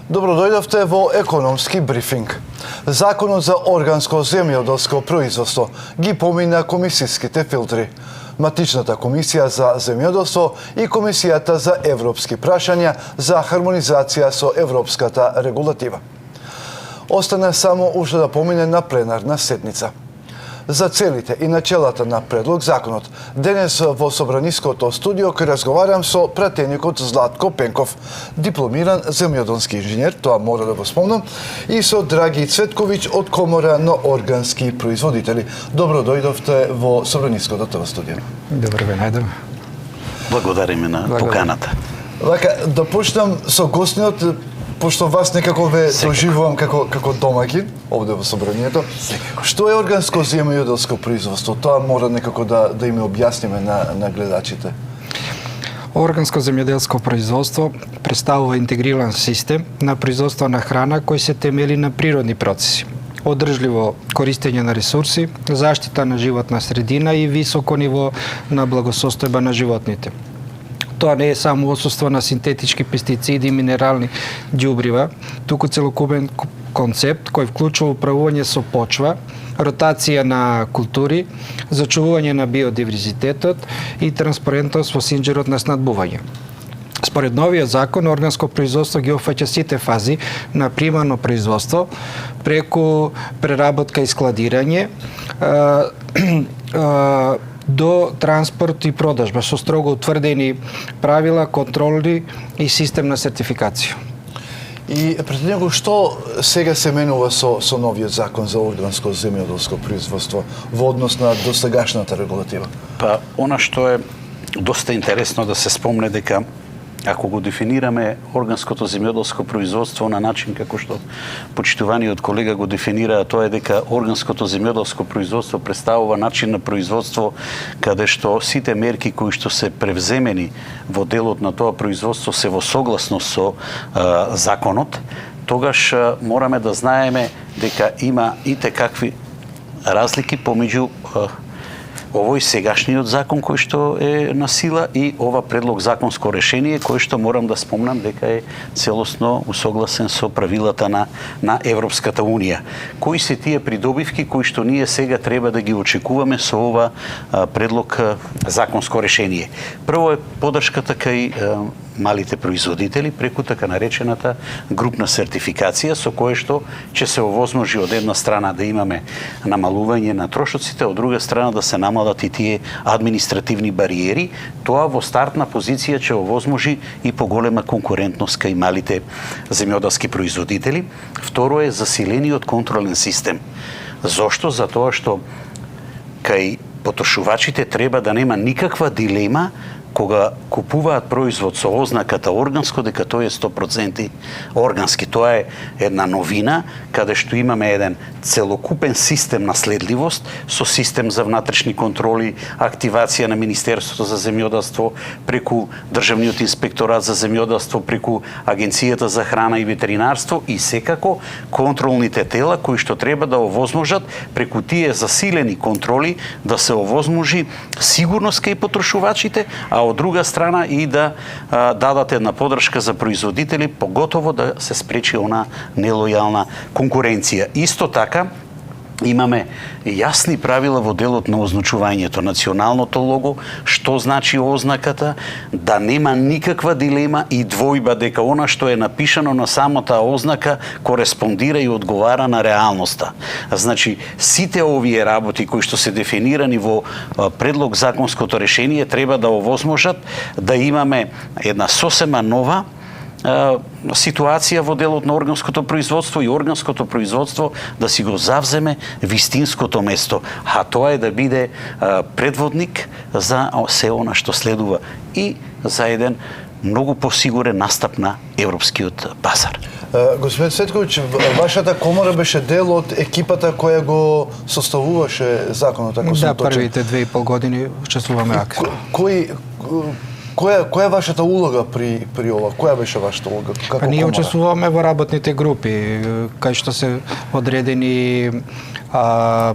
Добро дојдовте во економски брифинг. Законот за органско земјоделско производство ги помина комисиските филтри. Матичната комисија за земјоделство и комисијата за европски прашања за хармонизација со европската регулатива. Остана само уште да помине на пленарна седница. За целите и начелата на предлог законот, денес во Собраниското студио ќе разговарам со пратеникот Златко Пенков, дипломиран земјоделски инженер, тоа мора да го спомнам, и со Драги Цветковиќ од Комора на органски производители. Добро дојдовте во Собраниското ТВ студио. Добро ве најдем. Благодариме на поканата. Лака, да почнам со гостниот, пошто вас некако ве доживувам како домаќин овде во собранието. Што е органско земјоделско производство? Тоа мора некако да им објасниме на гледачите. Органско земјоделско производство представува интегриран систем на производство на храна кој се темели на природни процеси, одржливо користење на ресурси, заштита на животна средина и високо ниво на благосостојба на животните. Тоа не е само отсуство на синтетички пестициди и минерални ѓубрива, туку целокупен концепт кој вклучува управување со почва, ротација на култури, зачувување на биодиверзитетот и транспарентност во синџерот на снадбување. Според новиот закон, органско производство ги опфаќа сите фази на примарно производство, преку преработка и складирање, до транспорт и продажба со строго утврдени правила, контроли и систем на сертификација. И пред него што сега се менува со новиот закон за органско земјоделско производство во однос на досегашната регулатива? Па, она што е доста интересно да се спомне дека ако го дефинираме органското земјоделско производство на начин како што почитуваниот колега го дефинира, тоа е дека органското земјоделско производство представува начин на производство каде што сите мерки кои што се превземени во делот на тоа производство се во согласност со законот, тогаш мораме да знаеме дека има и какви разлики помеѓу овој сегашниот закон кој што е на сила и ова предлог законско решение кој што морам да спомнам дека е целосно усогласен со правилата на Европската Унија. Кои се тие придобивки кои што ние сега треба да ги очекуваме со ова предлог законско решение? Прво е поддршката кај малите производители преку така наречената групна сертификација со кое што ќе се овозможи од една страна да имаме намалување на трошоците, од друга страна да се намалат и тие административни бариери. Тоа во стартна позиција ќе овозможи и поголема конкурентност кај малите земјоделски производители. Второ е засилениот контролен систем. Зошто? Затоа што кај потрошувачите треба да нема никаква дилема кога купуваат производ со ознаката органско, дека тој е 100% органски. Тоа е една новина, каде што имаме еден целокупен систем на следливост, со систем за внатрешни контроли, активација на Министерството за земјоделство, преку Државниот инспекторат за земјоделство, преку Агенцијата за храна и ветеринарство и секако контролните тела кои што треба да овозможат преку тие засилени контроли да се овозможи сигурност кај потрошувачите, а од друга страна и да дадат една поддршка за производители, поготово да се спречи она нелојална конкуренција. Исто така, имаме јасни правила во делот на означувањето, националното лого, што значи ознаката, да нема никаква дилема и двојба дека она што е напишано на самата ознака кореспондира и одговара на реалноста. Значи, сите овие работи кои што се дефинирани во предлог законското решение треба да овозможат да имаме една сосема нова ситуација во делот на органското производство и органското производство да си го завземе вистинското место, а тоа е да биде предводник за се она што следува и за еден многу посигурен настап на европскиот пазар. Господин Цветковиќ, вашата комора беше дел од екипата која го составуваше законот, ако сум точен. Да, првите 2,5 години учествуваме активно. Која е вашата улога при ова? Која беше вашата улога? Како ние комора? учествуваме во работните групи, кај што се одредени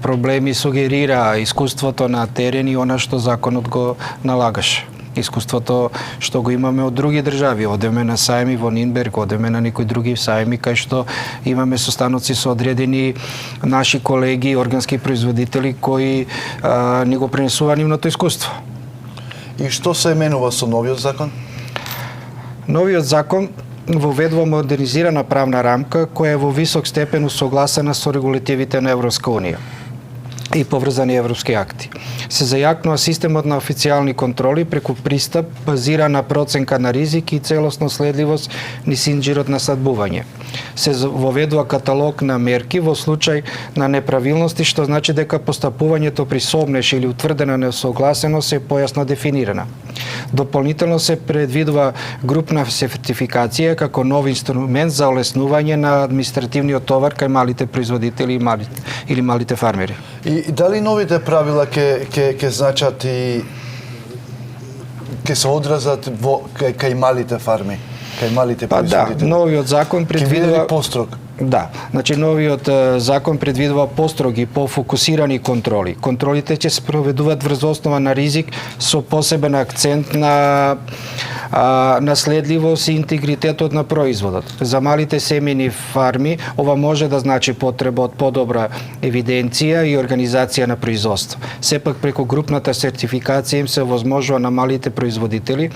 проблеми сугерира искуството на терен и она што законот го налагаше. искуството што го имаме од други држави. Одеме на сајми во Нинберг, одеме на некои други сајми кај што имаме состаноци со одредени наши колеги, органски производители кои ни го пренесува нивното искуство. И што се менува со новиот закон? Новиот закон воведува модернизирана правна рамка која е во висок степен усогласена со регулативите на Европска унија и поврзани европски акти. Се зајакнува системот на официјални контроли преку пристап базиран на проценка на ризик и целосно следливост низ инџирот на садбување. Се воведува каталог на мерки во случај на неправилности, што значи дека постапувањето при сомнеш или утврдена несогласеност е појасно дефинирана. Дополнително се предвидува групна сертификација како нов инструмент за олеснување на административниот товар кај малите производители или малите фармери. И дали новите правила ќе значат и ќе се одразат кај малите фарми, кај малите производители? Да, новиот закон предвидува построг. Да, значи новиот закон предвидува построги, пофокусирани контроли. Контролите ќе се проведуваат врз основа на ризик со посебен акцент на наследливост и интегритетот на производот. За малите семени фарми ова може да значи потреба од подобра евиденција и организација на производство. Сепак преку групната сертификација им се овозможува на малите производители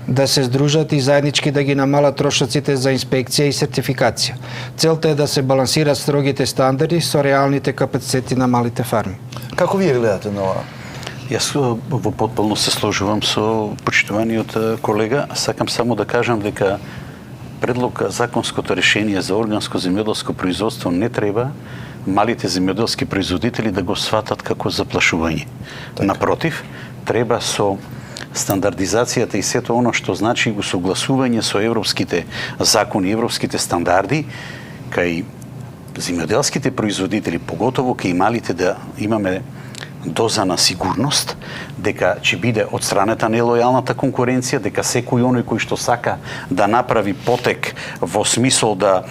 да се здружат и заеднички да ги намалат трошоците за инспекција и сертификација. Целта е да се балансират строгите стандарди со реалните капацитети на малите фарми. Како вие гледате на ова? Јас во потполно се сложувам со почитуваниот колега. Сакам само да кажам дека предлог законското решение за органско земјоделско производство не треба малите земјоделски производители да го сватат како заплашување. Напротив, треба со стандардизацијата и сето оно што значи го согласување со европските закони, европските стандарди, кај земјоделските производители, поготово кај малите, да имаме доза на сигурност, дека ќе биде одстранета нелојалната конкуренција, дека секој оној кој што сака да направи потек во смисол да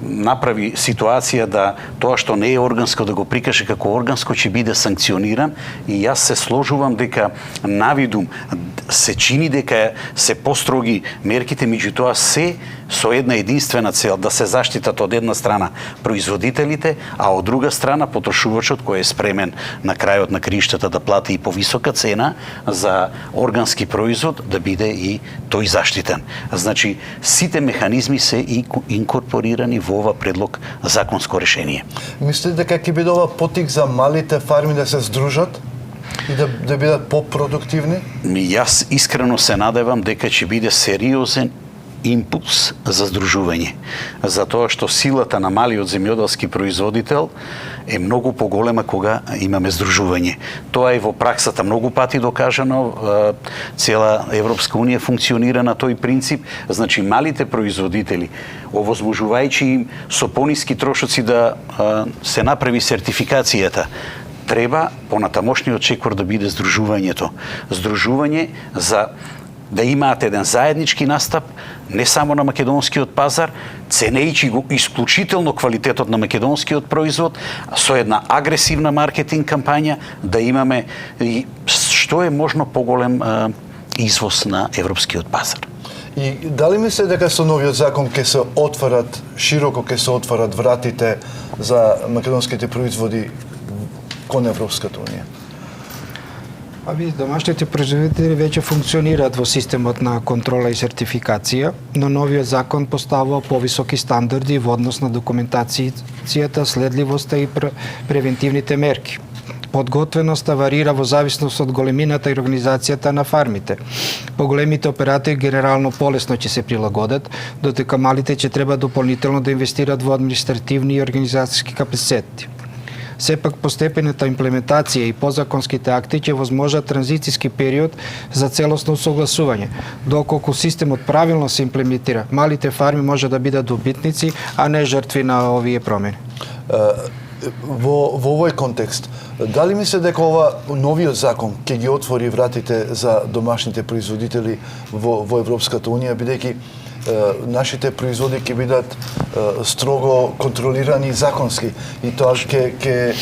направи ситуација да тоа што не е органско да го прикаже како органско ќе биде санкциониран. И јас се сложувам дека навидум се чини дека се построги мерките, меѓутоа се со една единствена цел, да се заштитат од една страна производителите, а од друга страна потрошувачот кој е спремен на крајот на криштата да плати и повисока цена за органски производ, да биде и тој заштитен. Значи, сите механизми се и инкорпорирани во ова предлог законско решение. Мислите дека ќе биде ова потик за малите фарми да се здружат и да бидат попродуктивни? Јас искрено се надевам дека ќе биде сериозен импулс за здружување. Затоа што силата на малиот земјоделски производител е многу поголема кога имаме здружување. Тоа е во праксата многу пати докажано. Цела Европска унија функционира на тој принцип. Значи, малите производители, овозможувајќи им со пониски трошоци да се направи сертификацијата, треба понатамошниот чекор да биде здружувањето. Здружување за да имаат еден заеднички настап, не само на македонскиот пазар, ценејќи го исклучително квалитетот на македонскиот производ, со една агресивна маркетинг кампања, да имаме што е можно поголем извоз на европскиот пазар. И дали мислите дека со новиот закон ќе се отворат, широко ќе се отворат вратите за македонските производи кон Европската унија? Домашните производители веќе функционираат во системот на контрола и сертификација, но новиот закон поставува повисоки стандарди во однос на документацијата, следливоста и превентивните мерки. Подготвеноста варира во зависност од големината и организацијата на фармите. Поголемите оператори генерално полесно ќе се прилагодат, додека малите ќе треба дополнително да инвестират во административни и организацијски капацитети. Сепак постепената имплементација и подзаконските акти ќе возможат транзицијски период за целосно усогласување. Доколку системот правилно се имплементира, малите фарми може да бидат добитници, а не жртви на овие промени. Во овој контекст, дали мислите дека ова новиот закон ќе ги отвори вратите за домашните производители во Европската унија, бидејќи нашите производи ќе бидат строго контролирани законски и тоа ќе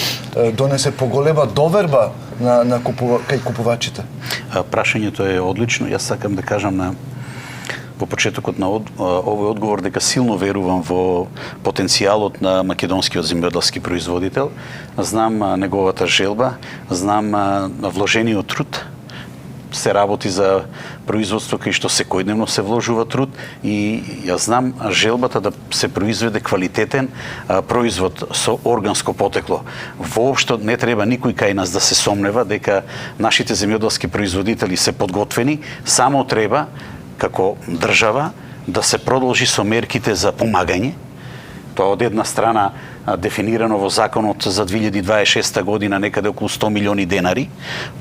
донесе поголема доверба кај купувачите. Прашањето е одлично. Јас сакам да кажам во почетокот на овој одговор дека силно верувам во потенцијалот на македонскиот земјоделски производител. Знам неговата желба, знам вложениот труд. Се работи за производство кај што секојдневно се вложува труд и јас знам желбата да се произведе квалитетен производ со органско потекло. Воопшто не треба никој кај нас да се сомнева дека нашите земјоделски производители се подготвени, само треба како држава да се продолжи со мерките за помагање. Тоа од една страна дефинирано во законот за 2026 година некаде околу 100 милиони денари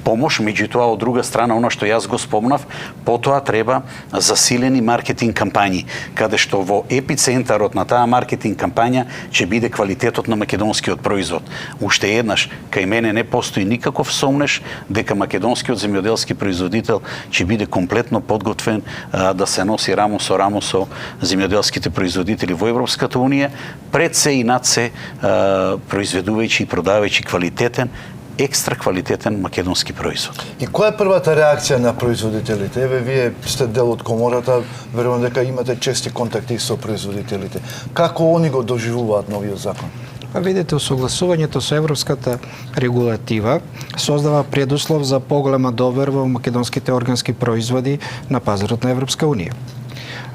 помош, меѓутоа од друга страна она што јас го спомнав, потоа треба засилени маркетинг кампањи, каде што во епицентарот на таа маркетинг кампања ќе биде квалитетот на македонскиот производ. Уште еднаш, кај мене не постои никаков сомнеш дека македонскиот земјоделски производител ќе биде комплетно подготвен да се носи рамо со земјоделските производители во Европската унија, пред се и над се произведувајќи и продавајќи квалитетен, екстра квалитетен македонски производ. И која е првата реакција на производителите? Еве, вие сте дел од комората, верувам дека имате чести контакти со производителите. Како они го доживуваат новиот закон? Видите, усогласувањето со европската регулатива создава предуслов за поголема доверба во македонските органски производи на пазарот на Европска унија.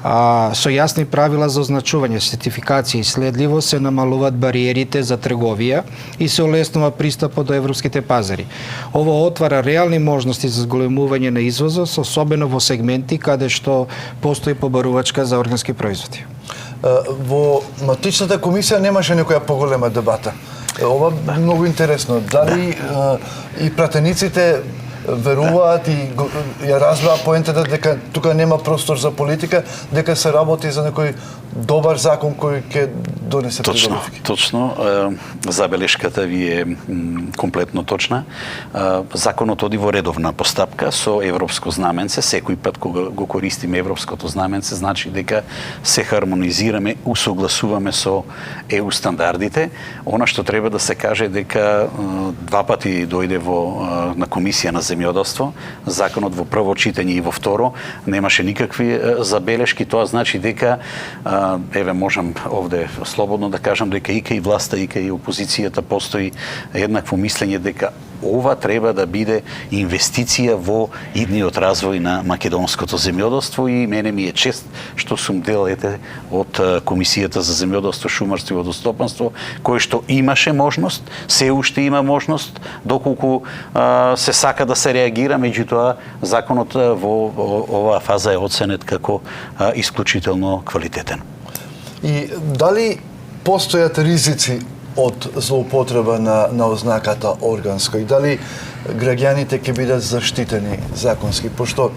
Со јасни правила за означување, сертификација и следливост се намалуваат бариерите за трговија и се олеснува пристапот до европските пазари. Ово отвара реални можности за зголемување на извозот, особено во сегменти каде што постои побарувачка за органски производи. Во матичната комисија немаше некоја поголема дебата. Ова многу интересно. Дали и пратениците веруваат и ја разбраа поентата дека тука нема простор за политика, дека се работи за некој добар закон кој ќе донесе придобивки. Точно. Забелешката ви е комплетно точна. Законот оди во редовна постапка со европско знаменце. Секој пат кога го користиме европското знаменце, значи дека се хармонизираме, усогласуваме со ЕУ стандардите. Она што треба да се каже дека два пати дојде на комисија на земјоделство, законот во прво читање и во второ немаше никакви забелешки. Тоа значи дека еве можам овде слободно да кажам дека и кај власта и кај опозицијата постои еднакво мислење дека ова треба да биде инвестиција во идниот развој на македонското земјоделство и мене ми е чест што сум дел од Комисијата за земјоделство, шумарство и водостопанство, кој што имаше можност, се уште има можност, доколку се сака да се реагира, меѓутоа законот во оваа фаза е оценет како исклучително квалитетен. И дали постојат ризици од злоупотреба на ознаката органско и дали граѓаните ќе бидат заштитени законски, пошто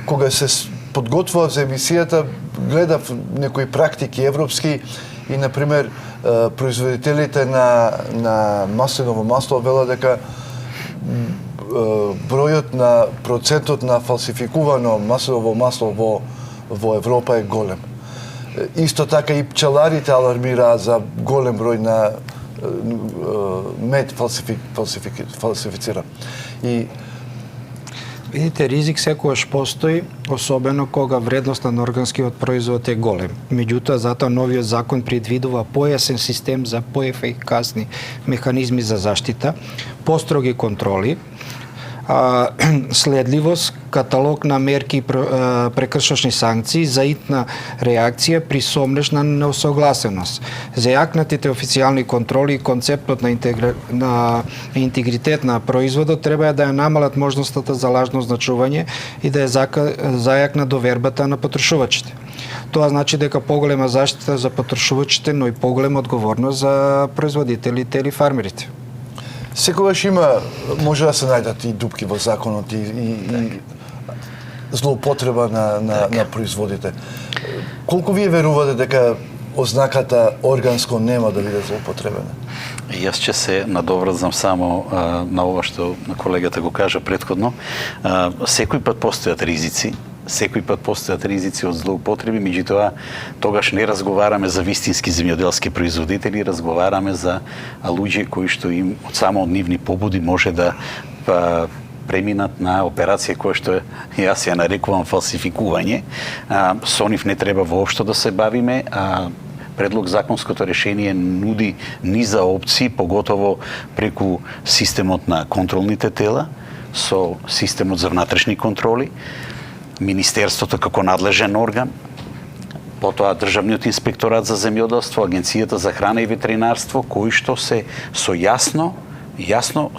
кога се подготвував за емисијата гледав некои практики европски и на пример производителите на маслиново масло велат дека бројот на процентот на фалсификувано маслиново масло во Европа е голем. Исто така и пчеларите алармираат за голем број на мед фалсифицира. И видите, ризик секогаш постои, особено кога вредноста на органскиот производ е голем. Меѓутоа, затоа новиот закон предвидува појасен систем за поефикасни механизми за заштита, построги контроли, следливост, каталог на мерки и прекршочни санкции за итна реакција при сомнеш на неосогласеност. За јакнатите официјални контроли и концептот на интегритет на производот треба да ја намалат можността за лажно означување и да ја зајакна довербата на потрошувачите. Тоа значи дека поголема заштита за потрошувачите, но и поголема одговорност за производителите или фармерите. Секогаш може да се најдат и дупки во законот и злоупотреба на производите. Колку вие верувате дека ознаката органско нема да биде злоупотребена? Јас ќе се надоврзам само на ова што колегата го кажа претходно. Секој пат постојат ризици, секој пат постојат ризици од злоупотреби, меѓутоа тогаш не разговараме за вистински земјоделски производители, разговараме за луѓе кои што им од само од нивни побуди може да преминат на операција која што јас ја нарекувам фалсификување. Со нив не треба воопшто да се бавиме. Предлог законското решение нуди низа опции, поготово преку системот на контролните тела, со системот за внатрешни контроли, Министерството како надлежен орган, потоа Државниот инспекторат за земјоделство, Агенцијата за храна и ветеринарство, кои што се со јасно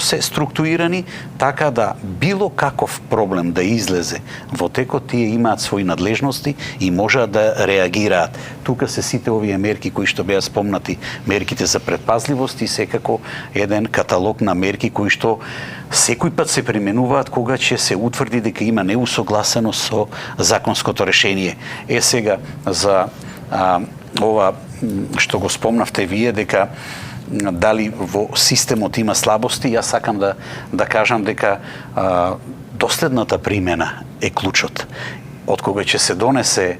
се структурирани, така да било каков проблем да излезе во текот, тие имаат своји надлежности и можат да реагираат. Тука се сите овие мерки кои што беа спомнати, мерките за предпазливост и секако еден каталог на мерки кои што секој пат се применуваат кога ќе се утврди дека има неусогласено со законското решение. Сега за ова што го спомнавте вие, дека дали во системот има слабости, јас сакам да кажам дека доследната примена е клучот. Од кога ќе се донесе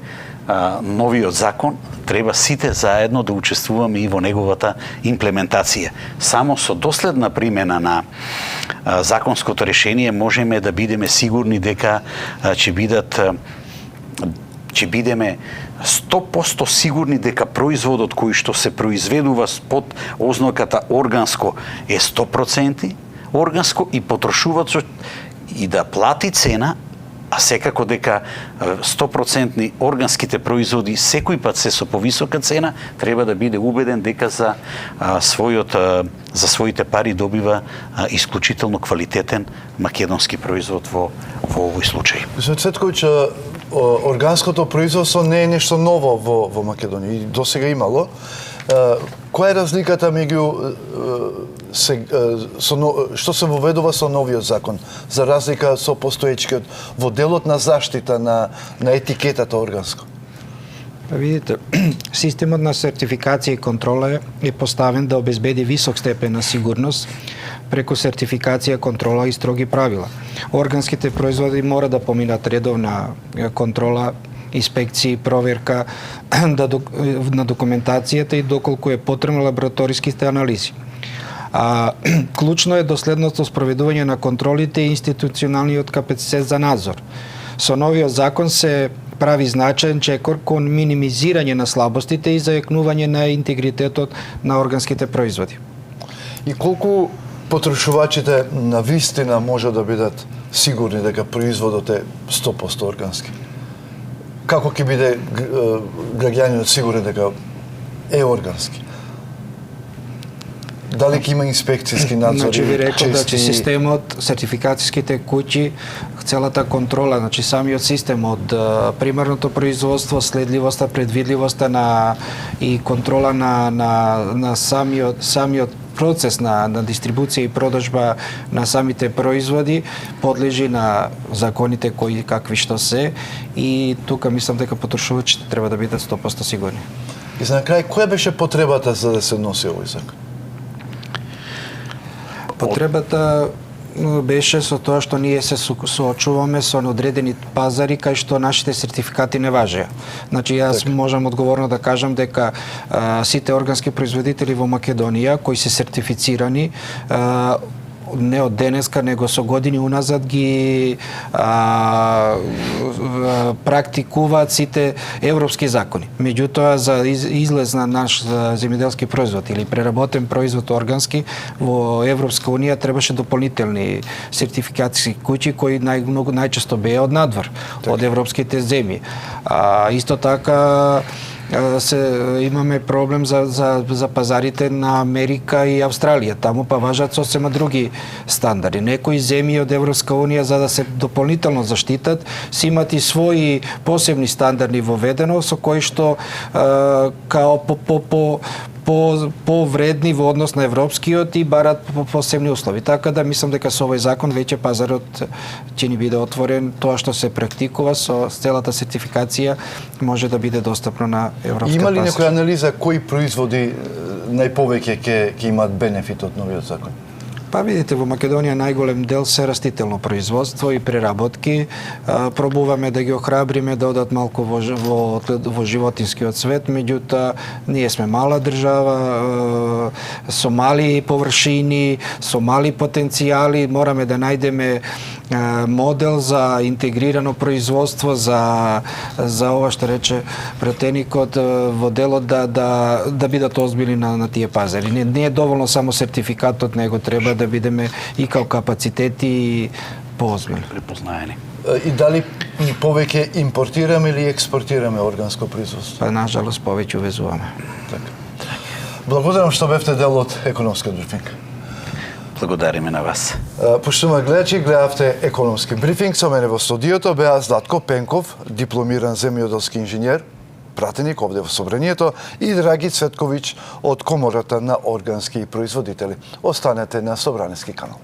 новиот закон, треба сите заедно да учествуваме и во неговата имплементација. Само со доследна примена на законското решение можеме да бидеме сигурни дека ќе бидеме 100% сигурни дека производот кој што се произведува под ознаката органско е 100% органско и потрошувачот и да плати цена, а секако дека 100% органските производи секој пат се со повисока цена, треба да биде убеден дека за своите пари добива исклучително квалитетен македонски производ во овој случај. Господин Цветковиќ, органското производство не е нешто ново во Македонија и досега имало. Која е разликата меѓу што се воведува со новиот закон, за разлика со постоечкиот во делот на заштита на етикетата органско? Видите, системот на сертификација и контрола е поставен да обезбеди висок степен на сигурност преку сертификација, контрола и строги правила. Органските производи мора да поминат редовна контрола, инспекции, проверка на документацијата и доколку е потребно лабораториските анализи. Клучно е доследното спроведување на контролите и институционалниот капацитет за надзор. Со новиот закон се прави значаен чекор кон минимизирање на слабостите и зајакнување на интегритетот на органските производи. И колку потрошувачите на вистина може да бидат сигурни дека производот е 100% органски? Како ќе биде граѓанинот сигурен дека е органски? Дали ќе има инспекцијски надзори? Значи ви рекол да системот, сертификацијските куќи, целата контрола, значи самиот систем од примарното производство, следливоста, предвидливоста и контрола на самиот процес на дистрибуција и продажба на самите производи подлежи на законите кои какви што се, и тука мислам дека потрошувачите треба да бидат 100% сигурни. И за на крај, која беше потребата за да се носи овој закон? Потребата беше со тоа што ние се соочуваме со одредени пазари кај што нашите сертификати не важеа. Значи јас можам одговорно да кажам дека сите органски производители во Македонија кои се сертифицирани не од денеска, него со години уназад ги практикуваат сите европски закони. Меѓутоа, за излез на наш земјоделски производ или преработен производ органски во Европска унија требаше дополнителни сертификацијски куќи кои најчесто беа од надвор, од европските земји. Исто така имаме проблем за пазарите на Америка и Австралија. Таму па важат сосема други стандарди. Некои земји од Европска унија, за да се дополнително заштитат, си имат и своји посебни стандарди воведено, со кои што као повредни во однос на европскиот и барат посебни услови. Така да мислам дека со овој закон веќе пазарот ќе ни биде отворен, тоа што се практикува со целата сертификација може да биде достапно на европскиот пазар. Има ли некоја анализа кои производи најповеќе ќе имаат бенефит од новиот закон? Па видите, во Македонија најголем дел се растително производство и преработки. Пробуваме да ги охрабриме да одат малку во животинскиот свет, меѓутоа ние сме мала држава со мали површини, со мали потенцијали, мораме да најдеме модел за интегрирано производство, за ова што рече пратеникот во делот да бидат озбилни на тие пазари. Не е доволно само сертификатот, него треба да бидеме и као капацитети и поозбилни. Припознаени. И дали повеќе импортираме или експортираме органско производство? Па, нажалост, повеќе увезуваме. Така. Благодарам што бевте дел од економскиот брифинг. Благодариме на вас. Поштувани гледачи, гледавте економски брифинг. Со мене во студиото беа Златко Пенков, дипломиран земјоделски инженер, пратеник овде во собранието, и Драги Цветковиќ од Комората на органски производители. Останете на Собраниски канал.